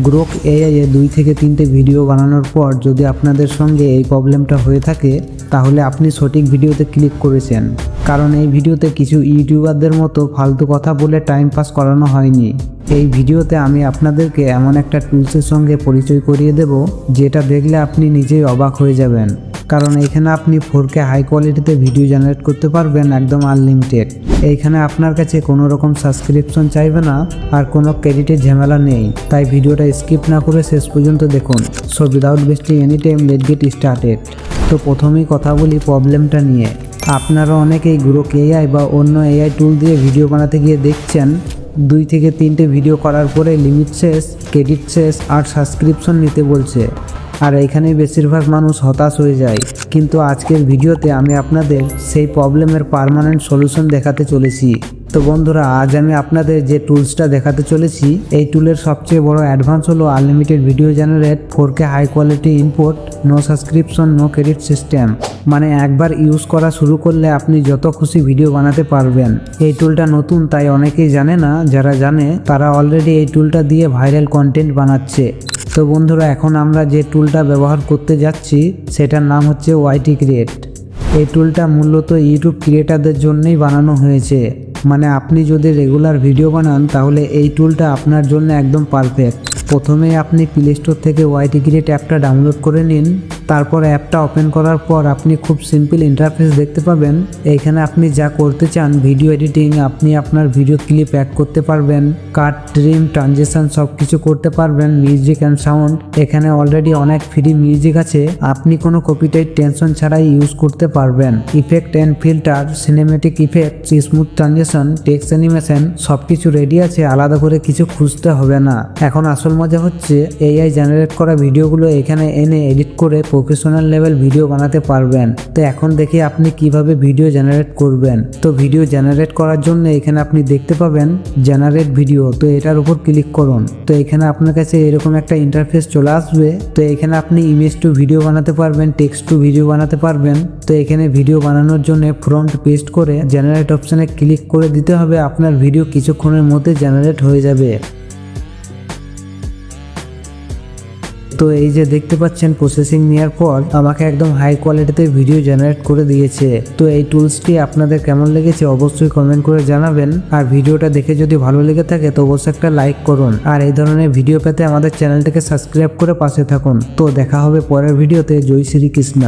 Grok AI এ 2 থেকে 3টে video বানানোর পর যদি আপনাদের সঙ্গে এই প্রবলেমটা হয়ে থাকে তাহলে আপনি সঠিক ভিডিওতে ক্লিক করেছেন, কারণ এই ভিডিওতে কিছু ইউটিউবারদের মতো ফালতু কথা বলে টাইম পাস করানো হয়নি। এই ভিডিওতে আমি আপনাদেরকে এমন একটা টুলসের সঙ্গে পরিচয় করিয়ে দেব যেটা দেখলে আপনি নিজেই অবাক হয়ে যাবেন, কারণ এইখানে আপনি 4K হাই কোয়ালিটিতে ভিডিও জেনারেট করতে পারবেন একদম আনলিমিটেড। এইখানে আপনার কাছে কোনো রকম সাবস্ক্রিপশন চাইবে না আর কোনো ক্রেডিটের ঝামেলা নেই, তাই ভিডিওটা স্কিপ না করে শেষ পর্যন্ত দেখুন। So without wasting any time let's get started. তো প্রথমেই কথা বলি প্রবলেমটা নিয়ে। আপনারা অনেকেই গ্রোক এআই বা অন্য এআই টুল দিয়ে ভিডিও বানাতে গিয়ে দেখছেন 2 থেকে 3টে ভিডিও করার পরে লিমিট শেষ, ক্রেডিট শেষ আর সাবস্ক্রিপশন নিতে বলছে, আর এইখানে বেশিরভাগ মানুষ হতাশ হয়ে যায়। কিন্তু আজকের ভিডিওতে আমি আপনাদের সেই প্রবলেমের পার্মানেন্ট সলিউশন দেখাতে চলেছি। তো বন্ধুরা, আজ আমি আপনাদের যে টুলসটা দেখাতে চলেছি এই টুলের সবচেয়ে বড় অ্যাডভান্স হলো unlimited video generate 4K high quality input, no subscription, no credit system. মানে একবার ইউজ করা শুরু করলে আপনি যত খুশি ভিডিও বানাতে পারবেন। এই টুলটা নতুন, তাই অনেকেই জানে না, যারা জানে তারা অলরেডি এই টুলটা দিয়ে ভাইরাল কন্টেন্ট বানাচ্ছে। তো বন্ধুরা, এখন আমরা যে টুলটা ব্যবহার করতে যাচ্ছি সেটার নাম হচ্ছে ওয়াইটি ক্রিয়েট। এই টুলটা মূলত ইউটিউব ক্রিয়েটারদের জন্যই বানানো হয়েছে। মানে আপনি যদি রেগুলার ভিডিও বানান তাহলে এই টুলটা আপনার জন্য একদম পারফেক্ট। প্রথমে আপনি প্লে স্টোর থেকে ওয়াইটি ক্রিয়েট অ্যাপটা ডাউনলোড করে নিন। তারপর অ্যাপটা ওপেন করার পর আপনি খুব সিম্পল ইন্টারফেস দেখতে পাবেন। এইখানে আপনি যা করতে চান ভিডিও এডিটিং, আপনি আপনার ভিডিও ক্লিপ অ্যাড করতে পারবেন, কাট, ট্রিম, ট্রানজিশন সব কিছু করতে পারবেন, মিউজিক অ্যান্ড সাউন্ড। এখানে অলরেডি অনেক ফ্রি মিউজিক আছে, আপনি কোনো কপিরাইট টেনশন ছাড়াই ইউজ করতে পারবেন। Effect and filter, cinematic effect, smooth transition, text animation সব কিছু রেডি আছে, আলাদা করে কিছু খুঁজতে হবে না। এখন আসল মজা হচ্ছে এআই জেনারেট করা ভিডিওগুলো এখানে এনে এডিট করে প্রফেশনাল লেভেল ভিডিও বানাতে পারবেন। তো এখন দেখি আপনি কিভাবে ভিডিও জেনারেট করবেন। তো ভিডিও জেনারেট করার জন্য এখানে আপনি দেখতে পাবেন জেনারেট ভিডিও, তো এটার উপর ক্লিক করুন। তো এখানে আপনার কাছে এরকম একটা ইন্টারফেস চলে আসবে। তো এখানে আপনি ইমেজ টু ভিডিও বানাতে পারবেন, টেক্সট টু ভিডিও বানাতে পারবেন। তো এখানে ভিডিও বানানোর জন্য ফ্রন্ট পেস্ট করে জেনারেট অপশানে ক্লিক করে দিতে হবে। আপনার ভিডিও কিছুক্ষণের মধ্যে জেনারেট হয়ে যাবে। তো এই যে দেখতে পাচ্ছেন প্রসেসিং নেওয়ার পর আমাকে একদম হাই কোয়ালিটিতে ভিডিও জেনারেট করে দিয়েছে। তো এই টুলসটি আপনাদের কেমন লেগেছে অবশ্যই কমেন্ট করে জানাবেন। আর ভিডিওটা দেখে যদি ভালো লেগে থাকে তো অবশ্যই একটা লাইক করুন। আর এই ধরনের ভিডিও পেতে আমাদের চ্যানেলটাকে সাবস্ক্রাইব করে পাশে থাকুন। তো দেখা হবে পরের ভিডিওতে। জয় শ্রীকৃষ্ণ।